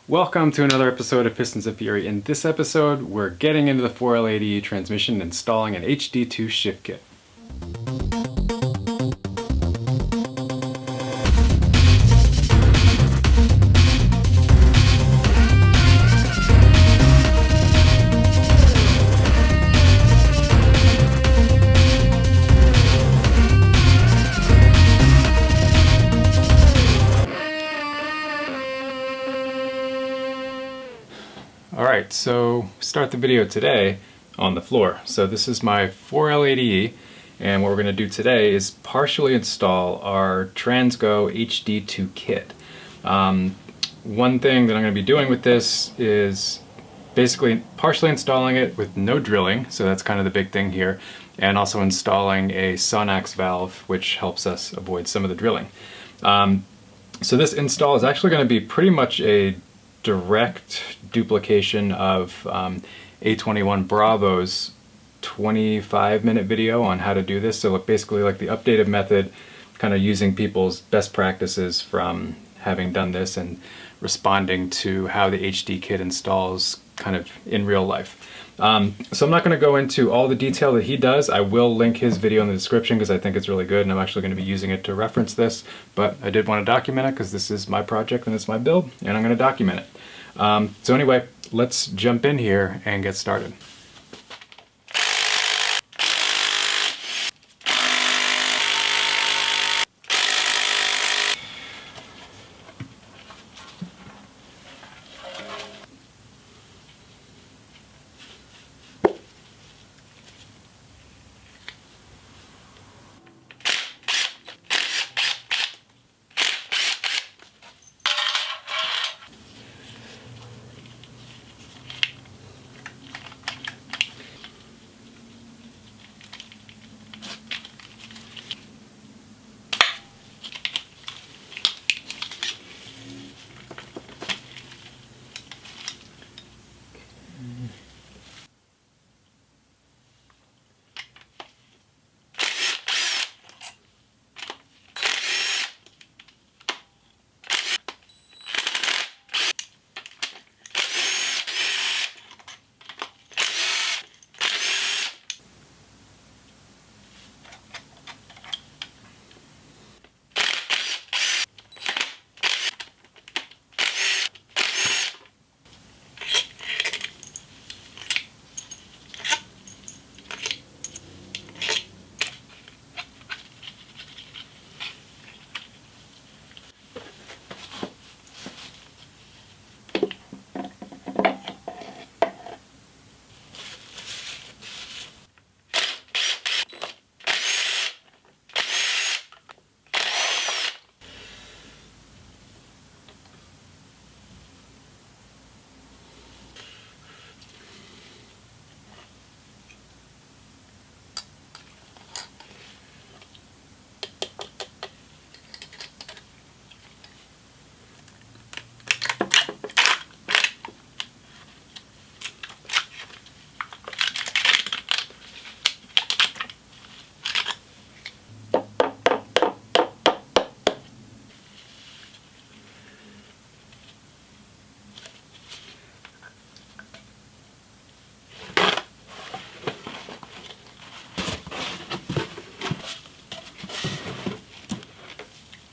Welcome to another episode of Pistons of Fury. In this episode, we're getting into the 4L80 transmission and installing an HD2 Shift kit. Alright, so start the video today on the floor. So this is my 4L80E, and what we're going to do today is partially install our Transgo HD2 kit. One thing that I'm going to be doing with this is basically partially installing it with no drilling, so that's kind of the big thing here, and also installing a Sonax valve, which helps us avoid some of the drilling. So this install is actually going to be pretty much a direct duplication of A21 Bravo's 25-minute video on how to do this. So basically like the updated method, kind of using people's best practices from having done this and responding to how the HD kit installs kind of in real life. So I'm not going to go into all the detail that he does. I will link his video in the description because I think it's really good and I'm actually going to be using it to reference this, but I did want to document it because this is my project and it's my build and I'm going to document it. So anyway, let's jump in here and get started.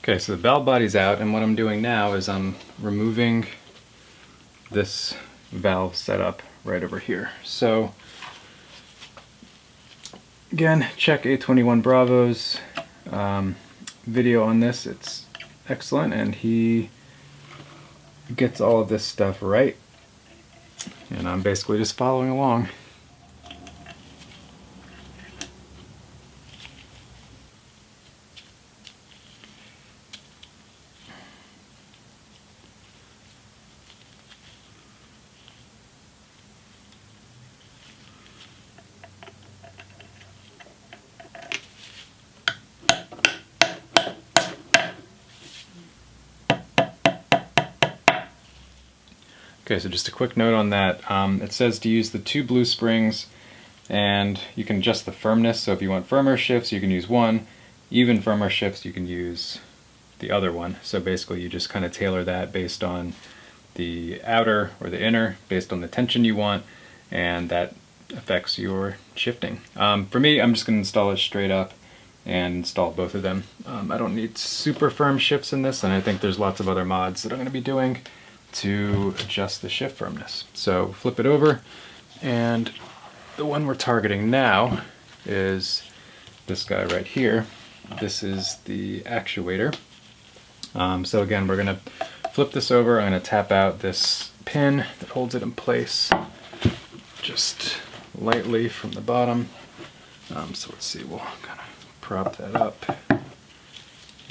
Okay, so the valve body's out, and what I'm doing now is I'm removing this valve setup right over here. So again, check A21 Bravo's video on this. It's excellent, and he gets all of this stuff right, and I'm basically just following along. Okay, so just a quick note on that. It says to use the two blue springs, and you can adjust the firmness. So if you want firmer shifts, you can use one. Even firmer shifts, you can use the other one. So basically you just kind of tailor that based on the outer or the inner based on the tension you want, and that affects your shifting. For me, I'm just going to install it straight up and install both of them. I don't need super firm shifts in this, and I think there's lots of other mods that I'm going to be doing to adjust the shift firmness. So flip it over, and the one we're targeting now is this guy right here. This is the actuator. So again, we're going to flip this over. I'm going to tap out this pin that holds it in place just lightly from the bottom. So let's see, we'll kind of prop that up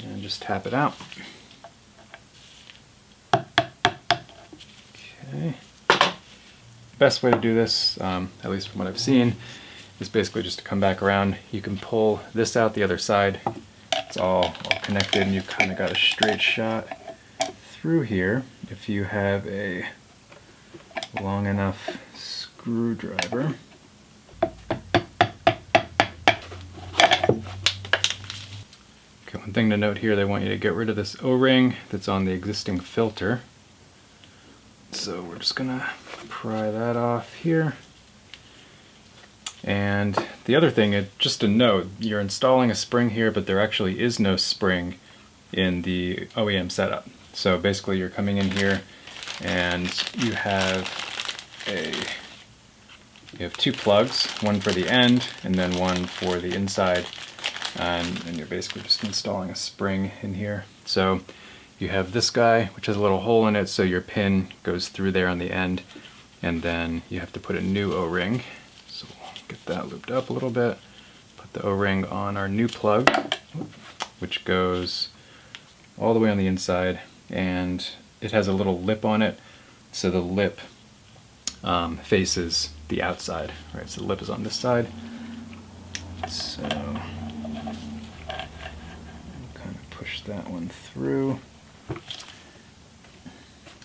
and just tap it out. Okay. Best way to do this, at least from what I've seen, is basically just to come back around. You can pull this out the other side. It's all connected, and you've kind of got a straight shot through here if you have a long enough screwdriver. Okay, one thing to note here, they want you to get rid of this O-ring that's on the existing filter. So we're just gonna pry that off here. And the other thing, just a note, you're installing a spring here, but there actually is no spring in the OEM setup. So basically you're coming in here and you have two plugs, one for the end and then one for the inside, and you're basically just installing a spring in here. So you have this guy, which has a little hole in it, so your pin goes through there on the end, and then you have to put a new O-ring. So we'll get that looped up a little bit, put the O-ring on our new plug, which goes all the way on the inside, and it has a little lip on it, so the lip faces the outside, right? So the lip is on this side. So kind of push that one through,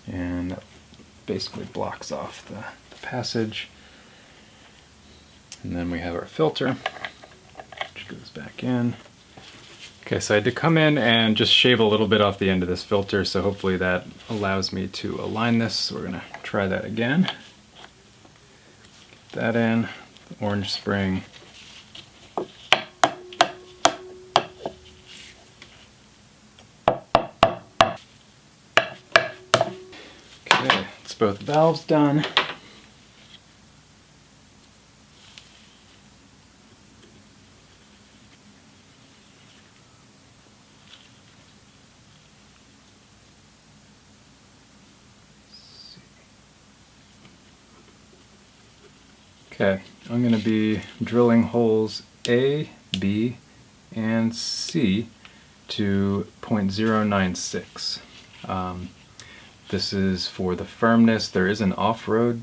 and that basically blocks off the passage. And then we have our filter, which goes back in. Okay, so I had to come in and just shave a little bit off the end of this filter, so hopefully that allows me to align this. So we're gonna try that again. Get that in, the orange spring. Okay, it's both valves done. Okay, I'm going to be drilling holes A, B, and C to 0.096. This is for the firmness. There is an off-road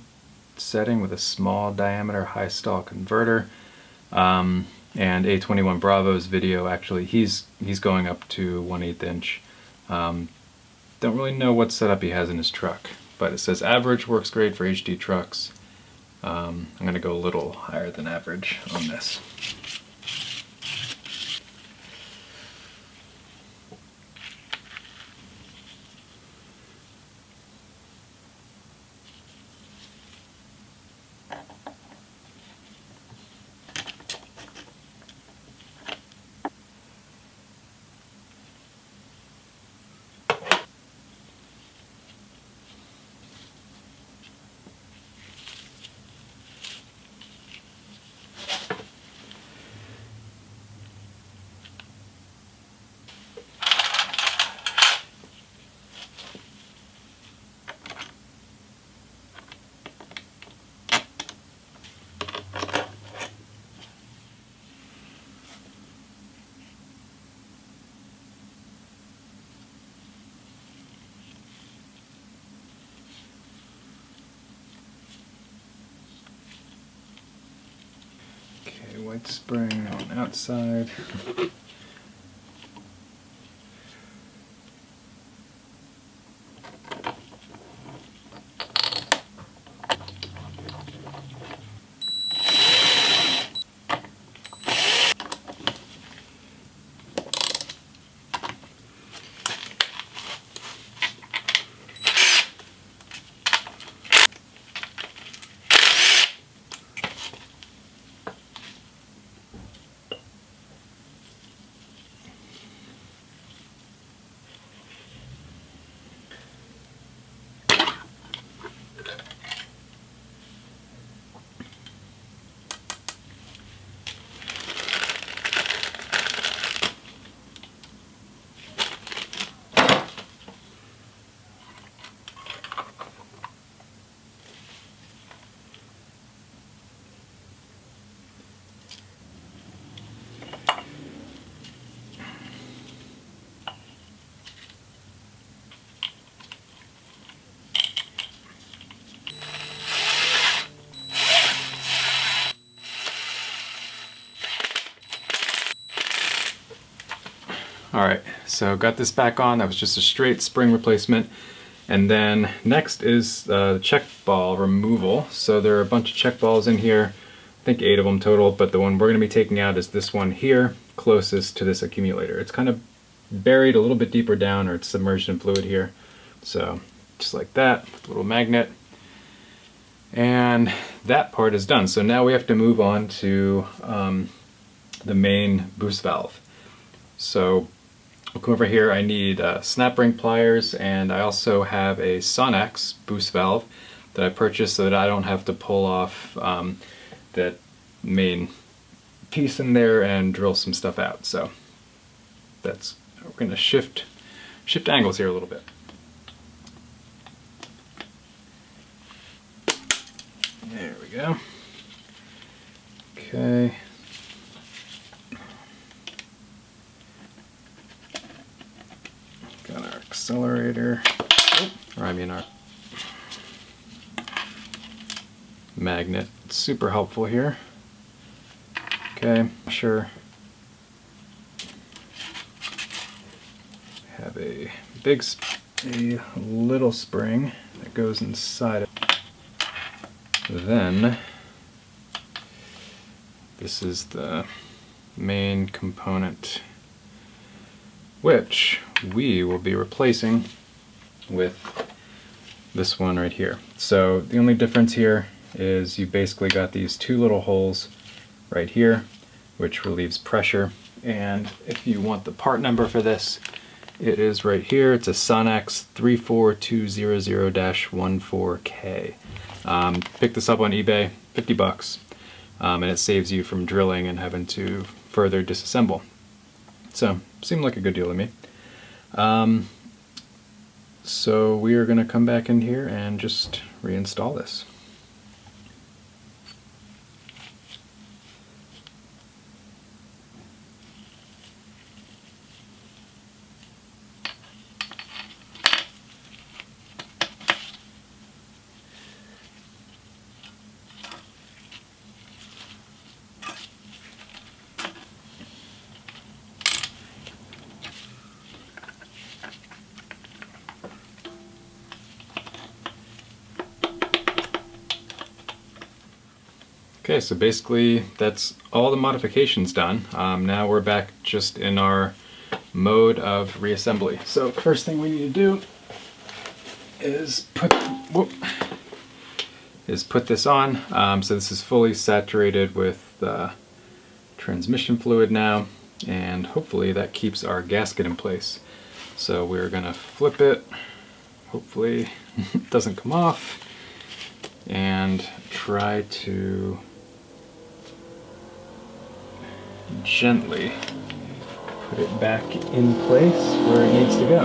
setting with a small diameter high stall converter, and A21 Bravo's video, actually he's going up to 1/8 inch. Don't really know what setup he has in his truck, but it says average works great for HD trucks. I'm going to go a little higher than average on this. Okay, white spring on outside. Alright, so got this back on. That was just a straight spring replacement. And then next is the check ball removal. So there are a bunch of check balls in here, I think 8 of them total, but the one we're going to be taking out is this one here, closest to this accumulator. It's kind of buried a little bit deeper down, or it's submerged in fluid here. So just like that, with a little magnet. And that part is done. So now we have to move on to the main boost valve. So we'll come over here. I need snap ring pliers, and I also have a Sonex boost valve that I purchased so that I don't have to pull off that main piece in there and drill some stuff out. So that's, we're going to shift angles here a little bit. There we go. Okay. Got our accelerator, or I mean our magnet. It's super helpful here. Okay, sure. Have a little spring that goes inside it. Then this is the main component, which we will be replacing with this one right here. So the only difference here is you basically got these 2 little holes right here, which relieves pressure. And if you want the part number for this, it is right here. It's a Sonex 34200-14K. Picked this up on eBay, 50 bucks, and it saves you from drilling and having to further disassemble. So, seemed like a good deal to me. So we are going to come back in here and just reinstall this. Okay, so basically that's all the modifications done. Now we're back just in our mode of reassembly. So first thing we need to do is put this on. So this is fully saturated with transmission fluid now, and hopefully that keeps our gasket in place. So we're gonna flip it. Hopefully it doesn't come off, and try to gently put it back in place where it needs to go.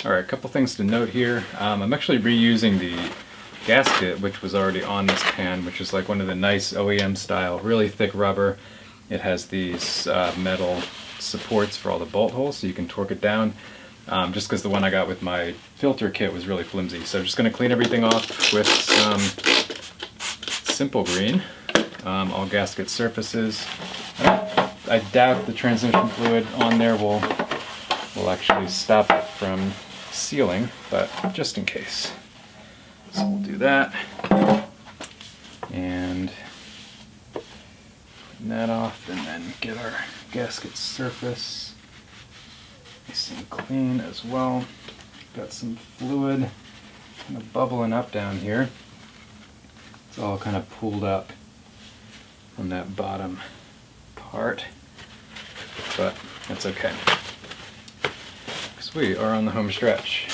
Alright, a couple things to note here. I'm actually reusing the gasket, which was already on this pan, which is like one of the nice OEM style, really thick rubber. It has these metal supports for all the bolt holes, so you can torque it down, just because the one I got with my filter kit was really flimsy. So I'm just going to clean everything off with some Simple Green, all gasket surfaces. I doubt the transmission fluid on there will actually stop it from sealing, but just in case. So we'll do that. And clean that off, and then get our gasket surface nice and clean as well. Got some fluid kind of bubbling up down here. It's all kind of pooled up on that bottom part, but that's okay, because we are on the home stretch.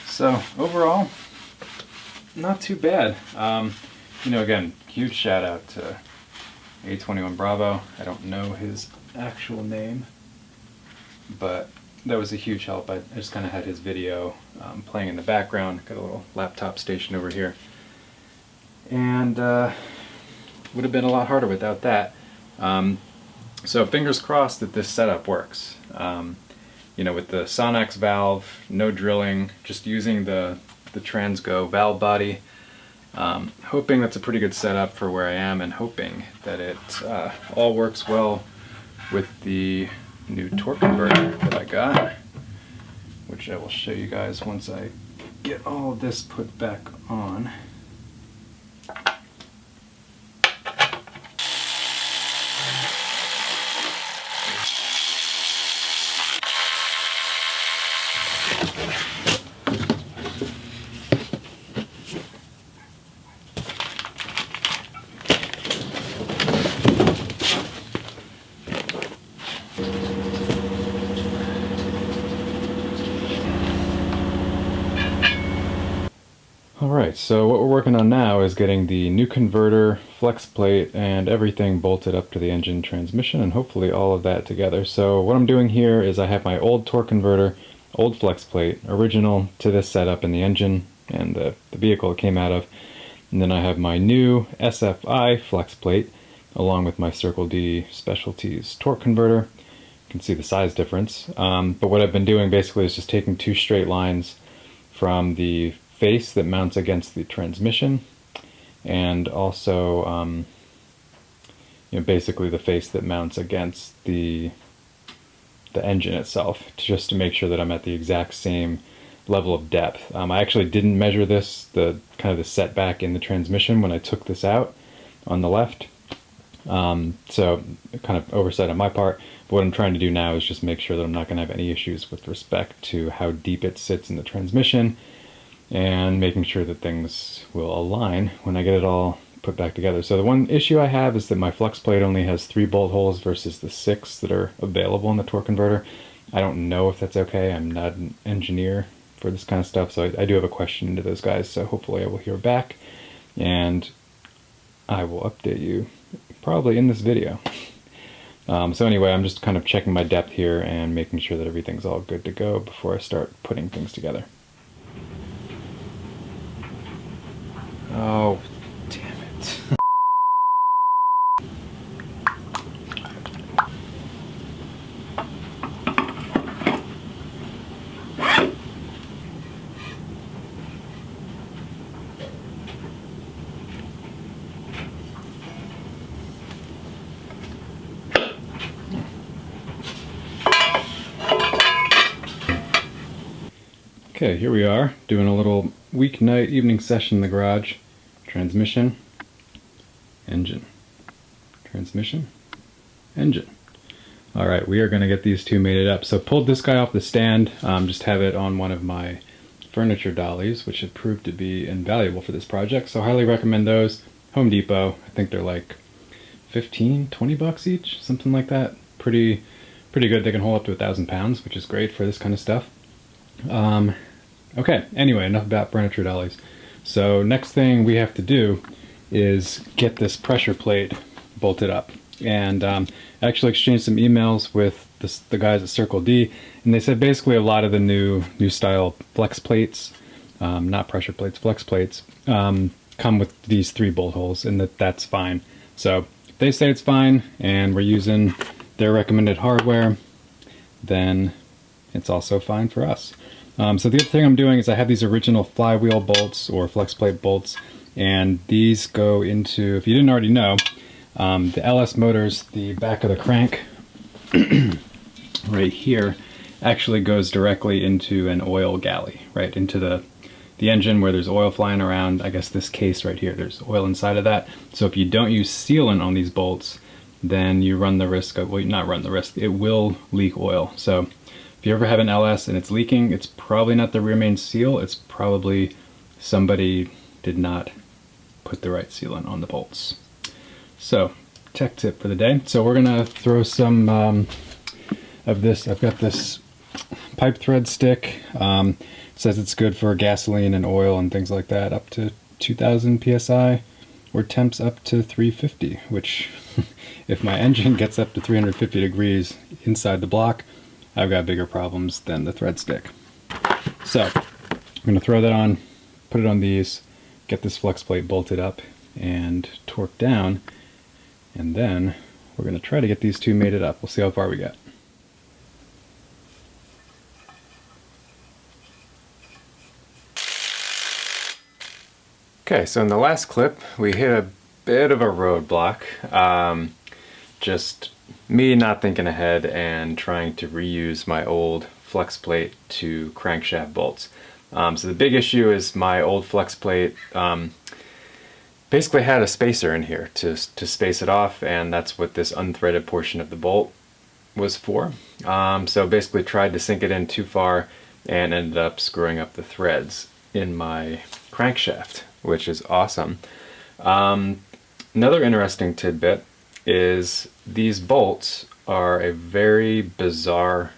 So overall, not too bad. You know, again, huge shout out to A21 Bravo. I don't know his actual name, but that was a huge help. I just kind of had his video playing in the background. Got a little laptop station over here, and would have been a lot harder without that. So fingers crossed that this setup works. You know, with the Sonax valve, no drilling, just using the Transgo valve body. Hoping that's a pretty good setup for where I am, and hoping that it all works well with the new torque converter that I got, which I will show you guys once I get all of this put back on. Alright, so what we're working on now is getting the new converter, flex plate, and everything bolted up to the engine transmission, and hopefully all of that together. So what I'm doing here is I have my old torque converter, old flex plate, original to this setup in the engine and the vehicle it came out of, and then I have my new SFI flex plate along with my Circle D Specialties torque converter. You can see the size difference, but what I've been doing basically is just taking two straight lines from the face that mounts against the transmission, and also you know, basically the face that mounts against the engine itself, just to make sure that I'm at the exact same level of depth. I actually didn't measure this, the kind of the setback in the transmission when I took this out on the left, so kind of oversight on my part. But what I'm trying to do now is just make sure that I'm not going to have any issues with respect to how deep it sits in the transmission, and making sure that things will align when I get it all put back together. So the one issue I have is that my flex plate only has 3 bolt holes versus the 6 that are available in the torque converter. I don't know if that's okay. I'm not an engineer for this kind of stuff, so I do have a question into those guys, so hopefully I will hear back, and I will update you probably in this video. So anyway, I'm just kind of checking my depth here and making sure that everything's all good to go before I start putting things together. Oh, damn it. Okay, here we are, doing a little weeknight evening session in the garage. Transmission, engine, transmission, engine. Alright, we are going to get these two mated up. So pulled this guy off the stand, just have it on one of my furniture dollies, which have proved to be invaluable for this project. So highly recommend those. Home Depot, I think they're like 15, 20 bucks each, something like that. Pretty good. They can hold up to 1,000 pounds, which is great for this kind of stuff. Okay, anyway, enough about furniture dollies. So next thing we have to do is get this pressure plate bolted up. And I actually exchanged some emails with the guys at Circle D, and they said basically a lot of the new style flex plates, not pressure plates, flex plates, come with these 3 bolt holes, and that's fine. So if they say it's fine and we're using their recommended hardware, then it's also fine for us. So the other thing I'm doing is I have these original flywheel bolts or flex plate bolts And these go into, if you didn't already know, the LS motors, the back of the crank right here actually goes directly into an oil galley, right into the engine where there's oil flying around. I guess this case right here, there's oil inside of that. So if you don't use sealant on these bolts, then you run the risk of, well, not run the risk, it will leak oil. So if you ever have an LS and it's leaking, it's probably not the rear main seal, it's probably somebody did not put the right sealant on the bolts. So, tech tip for the day. So we're gonna throw some of this. I've got this pipe thread stick. It says it's good for gasoline and oil and things like that, up to 2000 psi, or temps up to 350, which if my engine gets up to 350 degrees inside the block, I've got bigger problems than the thread stick. So I'm gonna throw that on, put it on these, get this flex plate bolted up and torqued down, and then we're gonna try to get these two mated up. We'll see how far we get. Okay, so in the last clip, we hit a bit of a roadblock. Just me not thinking ahead and trying to reuse my old flex plate to crankshaft bolts. So the big issue is my old flex plate basically had a spacer in here to space it off, and that's what this unthreaded portion of the bolt was for. So basically tried to sink it in too far and ended up screwing up the threads in my crankshaft, which is awesome. Another interesting tidbit is these bolts are a very bizarre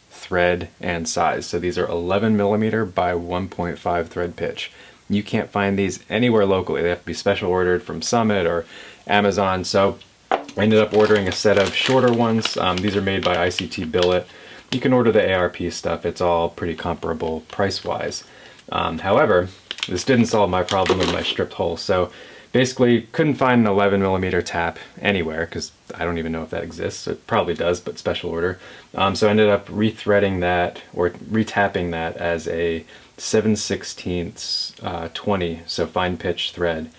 thread and size. So these are 11 millimeter by 1.5 thread pitch. You can't find these anywhere locally. They have to be special ordered from Summit or Amazon. So I ended up ordering a set of shorter ones. These are made by ICT Billet. You can order the ARP stuff. It's all pretty comparable price-wise. However, this didn't solve my problem with my stripped hole. So basically couldn't find an 11 millimeter tap anywhere, because I don't even know if that exists. It probably does, but special order. So I ended up rethreading that, or retapping that as a 7/16 20, so fine pitch thread,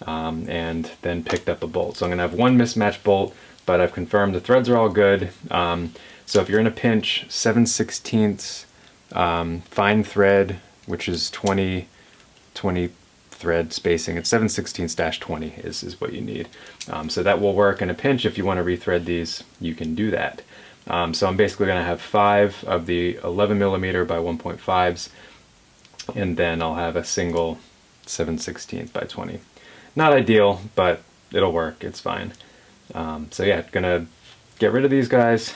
and then picked up a bolt. So I'm gonna have one mismatched bolt, but I've confirmed the threads are all good. So if you're in a pinch, 7/16 fine thread, which is 20 thread spacing, it's 7/16-20 is what you need. So that will work in a pinch. If you want to rethread these, you can do that. So I'm basically going to have 5 of the 11 millimeter by 1.5s, and then I'll have a single 7/16 by 20. Not ideal, but it'll work, it's fine. So yeah, gonna get rid of these guys,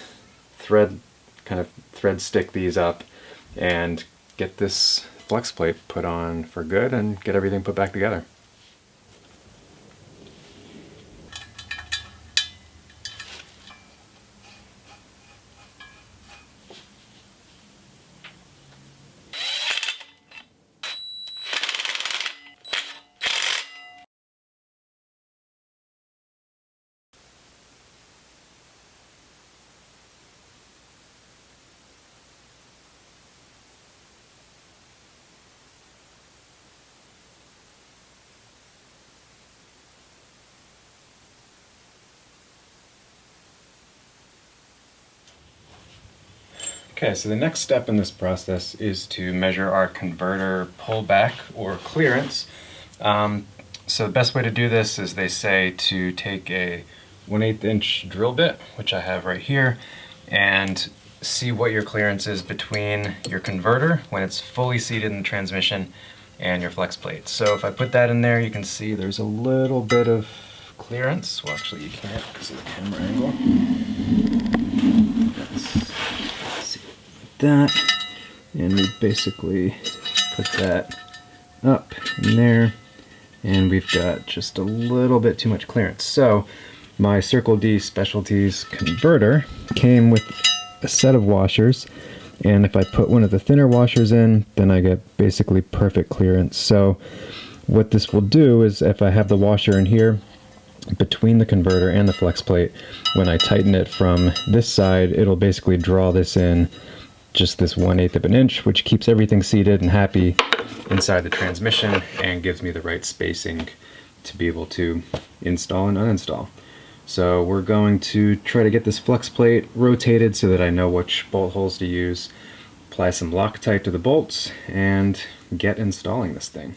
thread stick these up, and get this flex plate put on for good and get everything put back together. Okay, so the next step in this process is to measure our converter pullback or clearance. So the best way to do this is, they say, to take a 1/8 inch drill bit, which I have right here, and see what your clearance is between your converter when it's fully seated in the transmission and your flex plate. So if I put that in there, you can see there's a little bit of clearance. Well, actually you can't because of the camera angle. That, and we basically put that up in there, and we've got just a little bit too much clearance. So my Circle D Specialties converter came with a set of washers, and if I put one of the thinner washers in, then I get basically perfect clearance. So what this will do is, if I have the washer in here between the converter and the flex plate, when I tighten it from this side, it'll basically draw this in just this 1/8 of an inch, which keeps everything seated and happy, inside the transmission and gives me the right spacing to be able to install and uninstall. So we're going to try to get this flex plate rotated so that I know which bolt holes to use, apply some Loctite to the bolts, and get installing this thing.